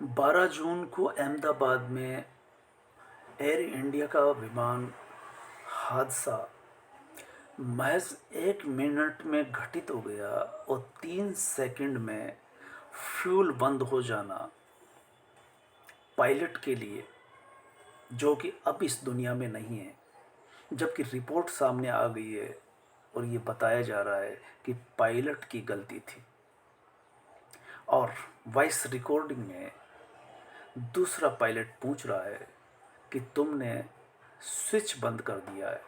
12 जून को अहमदाबाद में air India का विमान हादसा महज 1 मिनट में घटित हो गया और 3 सेकंड में फ्यूल बंद हो जाना पायलट के लिए, जो कि अब इस दुनिया में नहीं है, जबकि रिपोर्ट सामने आ गई है और ये बताया जा रहा है कि पायलट की गलती थी। और वॉइस रिकॉर्डिंग में दूसरा पायलट पूछ रहा है कि तुमने स्विच बंद कर दिया है,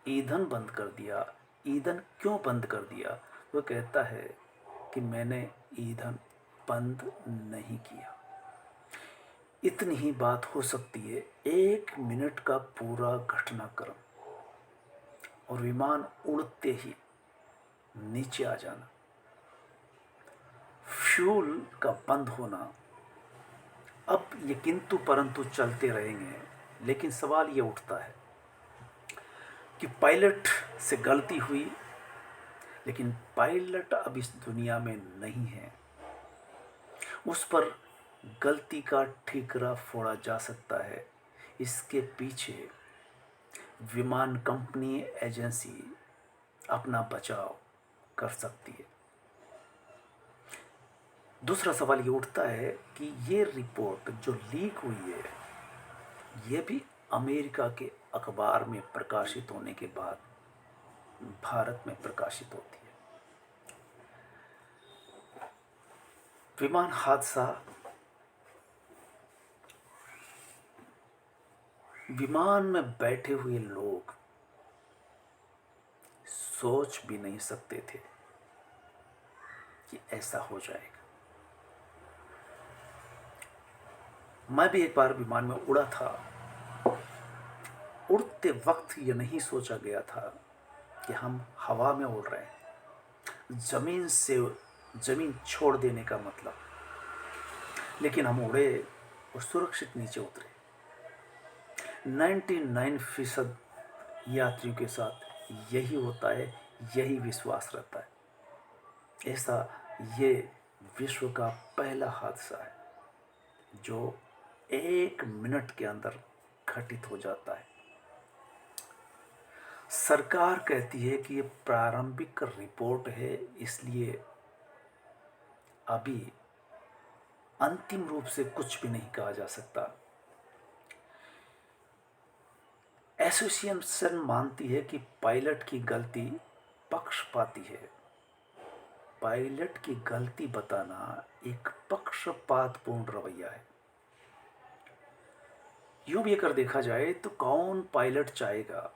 ईंधन बंद कर दिया, ईंधन क्यों बंद कर दिया? वो कहता है कि मैंने ईंधन बंद नहीं किया। इतनी ही बात हो सकती है, 1 मिनट का पूरा घटनाक्रम और विमान उड़ते ही नीचे आ जाना, फ्यूल का बंद होना। अब ये किंतु परंतु चलते रहेंगे, लेकिन सवाल ये उठता है कि पायलट से गलती हुई, लेकिन पायलट अब इस दुनिया में नहीं है। उस पर गलती का ठीकरा फोड़ा जा सकता है। इसके पीछे विमान कंपनी एजेंसी अपना बचाव कर सकती है। दूसरा सवाल ये उठता है कि ये रिपोर्ट जो लीक हुई है, ये भी अमेरिका के अखबार में प्रकाशित होने के बाद भारत में प्रकाशित होती है। विमान हादसा, विमान में बैठे हुए लोग सोच भी नहीं सकते थे कि ऐसा हो जाएगा। मैं भी एक बार विमान में उड़ा था। उड़ते वक्त ये नहीं सोचा गया था कि हम हवा में उड़ रहे हैं, जमीन से जमीन छोड़ देने का मतलब। लेकिन हम उड़े और सुरक्षित नीचे उतरे। 99% यात्रियों के साथ यही होता है, यही विश्वास रहता है। ऐसा ये विश्व का पहला हादसा है जो 1 मिनट के अंदर घटित हो जाता है। सरकार कहती है कि ये प्रारंभिक रिपोर्ट है, इसलिए अभी अंतिम रूप से कुछ भी नहीं कहा जा सकता। एसोसिएशन मानती है कि पायलट की गलती पक्षपाती है। पायलट की गलती बताना एक पक्षपातपूर्ण रवैया है। यूं भी अगर देखा जाए तो कौन पायलट चाहेगा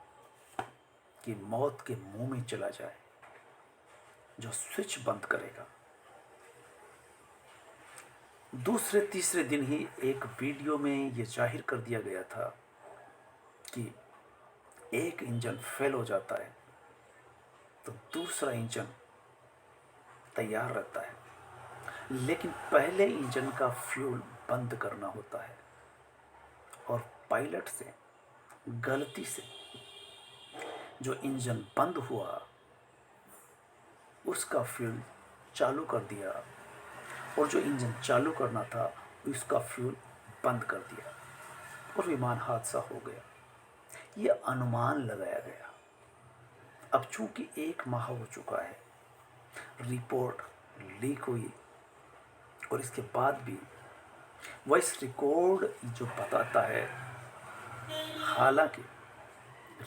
कि मौत के मुंह में चला जाए? जो स्विच बंद करेगा। दूसरे तीसरे दिन ही एक वीडियो में यह जाहिर कर दिया गया था कि एक इंजन फेल हो जाता है तो दूसरा इंजन तैयार रहता है, लेकिन पहले इंजन का फ्यूल बंद करना होता है और पायलट से गलती से जो इंजन बंद हुआ उसका फ्यूल चालू कर दिया और जो इंजन चालू करना था उसका फ्यूल बंद कर दिया और विमान हादसा हो गया। यह अनुमान लगाया गया। अब चूंकि 1 माह हो चुका है, रिपोर्ट लीक हुई और इसके बाद भी वॉइस रिकॉर्ड जो बताता है, हालांकि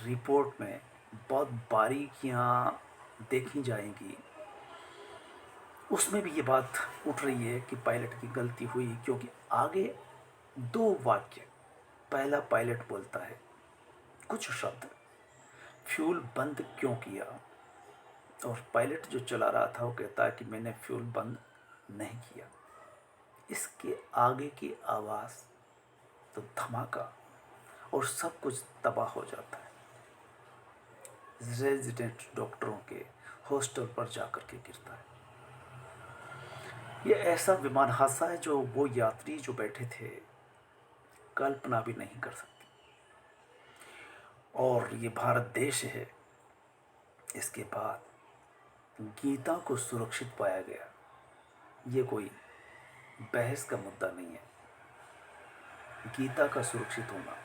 रिपोर्ट में बहुत बारीकियां देखी जाएंगी, उसमें भी ये बात उठ रही है कि पायलट की गलती हुई, क्योंकि आगे 2 वाक्य। पहला पायलट बोलता है कुछ शब्द, फ्यूल बंद क्यों किया? और पायलट जो चला रहा था वो कहता है कि मैंने फ्यूल बंद नहीं किया। इसके आगे की आवाज़ तो धमाका और सब कुछ तबाह हो जाता है। रेजिडेंट डॉक्टरों के हॉस्टल पर जाकर के गिरता है। यह ऐसा विमान हादसा है जो वो यात्री जो बैठे थे कल्पना भी नहीं कर सकते। और ये भारत देश है, इसके बाद गीता को सुरक्षित पाया गया। ये कोई बहस का मुद्दा नहीं है। गीता का सुरक्षित होना,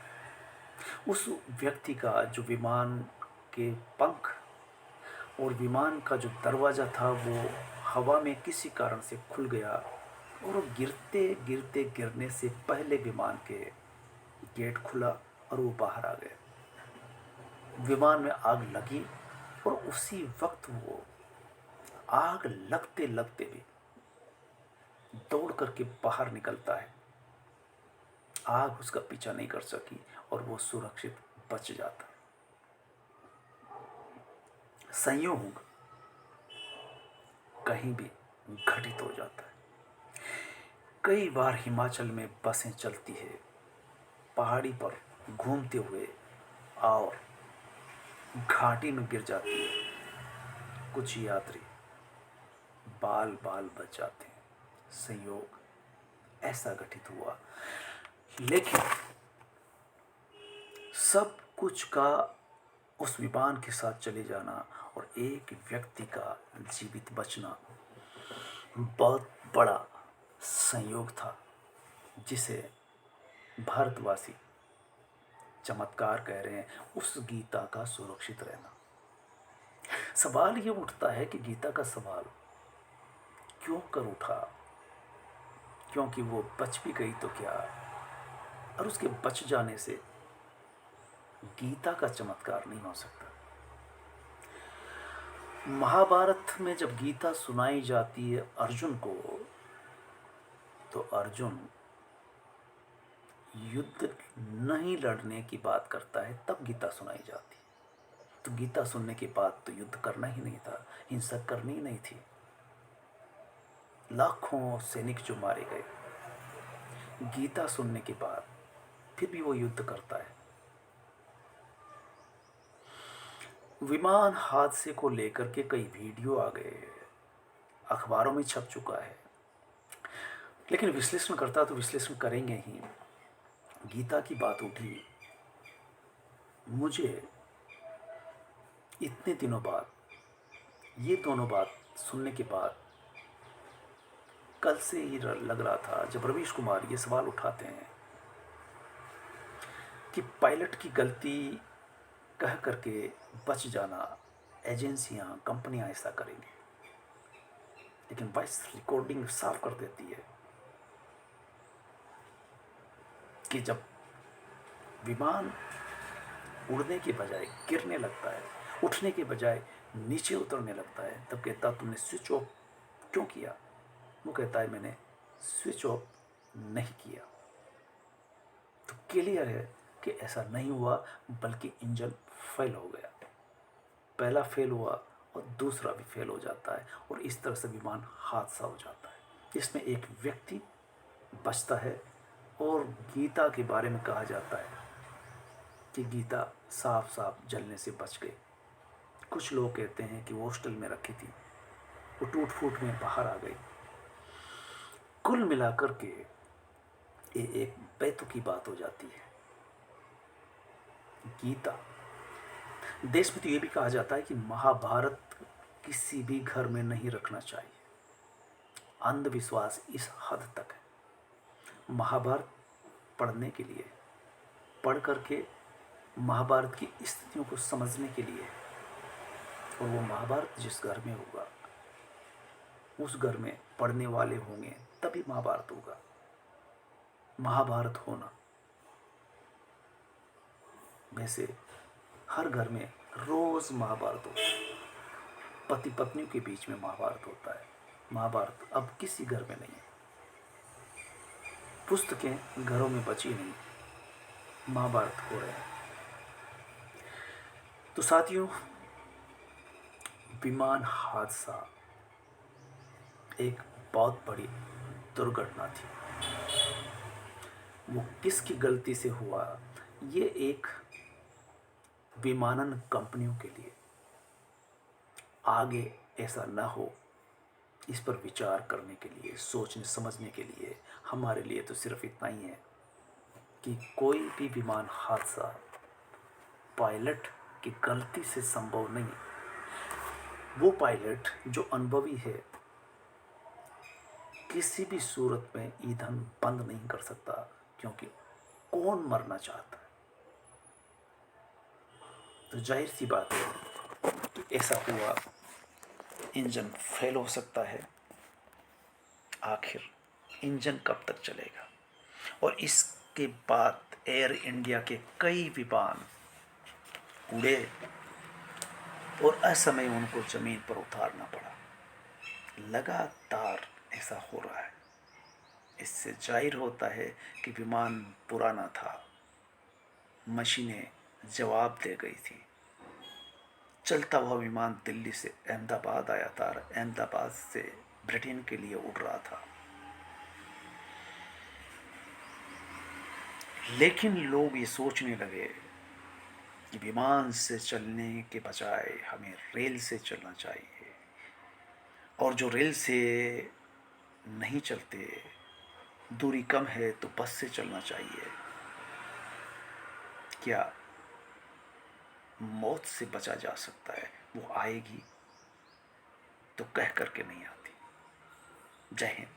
उस व्यक्ति का जो विमान के पंख और विमान का जो दरवाज़ा था वो हवा में किसी कारण से खुल गया और वो गिरते गिरते गिरने से पहले विमान के गेट खुला और वो बाहर आ गए। विमान में आग लगी और उसी वक्त वो आग लगते लगते भी दौड़ करके बाहर निकलता है। आग उसका पीछा नहीं कर सकी और वो सुरक्षित बच जाता है। संयोग कहीं भी घटित हो जाता है। कई बार हिमाचल में बसें चलती है पहाड़ी पर घूमते हुए और घाटी में गिर जाती है। कुछ यात्री बाल बाल बच जाते हैं। संयोग ऐसा घटित हुआ, लेकिन सब कुछ का उस विमान के साथ चले जाना और एक व्यक्ति का जीवित बचना बहुत बड़ा संयोग था, जिसे भारतवासी चमत्कार कह रहे हैं, उस गीता का सुरक्षित रहना। सवाल ये उठता है कि गीता का सवाल क्यों कर उठा, क्योंकि वो बच भी गई तो क्या, और उसके बच जाने से गीता का चमत्कार नहीं हो सकता। महाभारत में जब गीता सुनाई जाती है अर्जुन को, तो अर्जुन युद्ध नहीं लड़ने की बात करता है, तब गीता सुनाई जाती है। तो गीता सुनने के बाद तो युद्ध करना ही नहीं था, हिंसा करनी ही नहीं थी। लाखों सैनिक जो मारे गए, गीता सुनने के बाद फिर भी वो युद्ध करता है। विमान हादसे को लेकर के कई वीडियो आ गए, अखबारों में छप चुका है, लेकिन विश्लेषण करता तो विश्लेषण करेंगे ही। गीता की बात उठी, मुझे इतने दिनों बाद ये दोनों बात सुनने के बाद कल से ही लग रहा था, जब रवीश कुमार ये सवाल उठाते हैं कि पायलट की गलती कह करके बच जाना, एजेंसियां कंपनियां ऐसा करेंगी, लेकिन वॉइस रिकॉर्डिंग साफ कर देती है कि जब विमान उड़ने के बजाय गिरने लगता है, उठने के बजाय नीचे उतरने लगता है, तब कहता तुमने स्विच ऑफ क्यों किया। वो कहता है मैंने स्विच ऑफ नहीं किया। तो क्लियर है कि ऐसा नहीं हुआ, बल्कि इंजन फेल हो गया। पहला फेल हुआ और दूसरा भी फेल हो जाता है और इस तरह से विमान हादसा हो जाता है। इसमें एक व्यक्ति बचता है और गीता के बारे में कहा जाता है कि गीता साफ साफ जलने से बच गई। कुछ लोग कहते हैं कि वो हॉस्टल में रखी थी, वो टूट फूट में बाहर आ गई। कुल मिलाकर के ये एक बेतुकी बात हो जाती है। गीता, देश में तो ये भी कहा जाता है कि महाभारत किसी भी घर में नहीं रखना चाहिए। अंधविश्वास इस हद तक है। महाभारत पढ़ने के लिए, पढ़ करके महाभारत की स्थितियों को समझने के लिए, और वो महाभारत जिस घर में होगा उस घर में पढ़ने वाले होंगे तभी महाभारत होगा। महाभारत होना, वैसे हर घर में रोज महाभारत होता है, पति पत्नियों के बीच में महाभारत होता है। महाभारत अब किसी घर में नहीं है, पुस्तकें घरों में बची नहीं, महाभारत हो रहे हैं। तो साथियों, विमान हादसा एक बहुत बड़ी दुर्घटना थी। वो किसकी गलती से हुआ, ये एक विमानन कंपनियों के लिए आगे ऐसा ना हो, इस पर विचार करने के लिए, सोचने समझने के लिए हमारे लिए तो सिर्फ इतना ही है कि कोई भी विमान हादसा पायलट की गलती से संभव नहीं। वो पायलट जो अनुभवी है किसी भी सूरत में ईंधन बंद नहीं कर सकता, क्योंकि कौन मरना चाहता है? तो जाहिर सी बात है कि ऐसा हुआ, इंजन फेल हो सकता है। आखिर इंजन कब तक चलेगा? और इसके बाद एयर इंडिया के कई विमान उड़े और असमय उनको जमीन पर उतारना पड़ा। लगातार ऐसा हो रहा है। इससे जाहिर होता है कि विमान पुराना था, मशीनें जवाब दे गई थी। चलता हुआ विमान दिल्ली से अहमदाबाद आया था, अहमदाबाद से ब्रिटेन के लिए उड़ रहा था। लेकिन लोग ये सोचने लगे कि विमान से चलने के बजाय हमें रेल से चलना चाहिए, और जो रेल से नहीं चलते, दूरी कम है तो बस से चलना चाहिए। क्या मौत से बचा जा सकता है? वो आएगी तो कह करके नहीं आती। जय हिंद।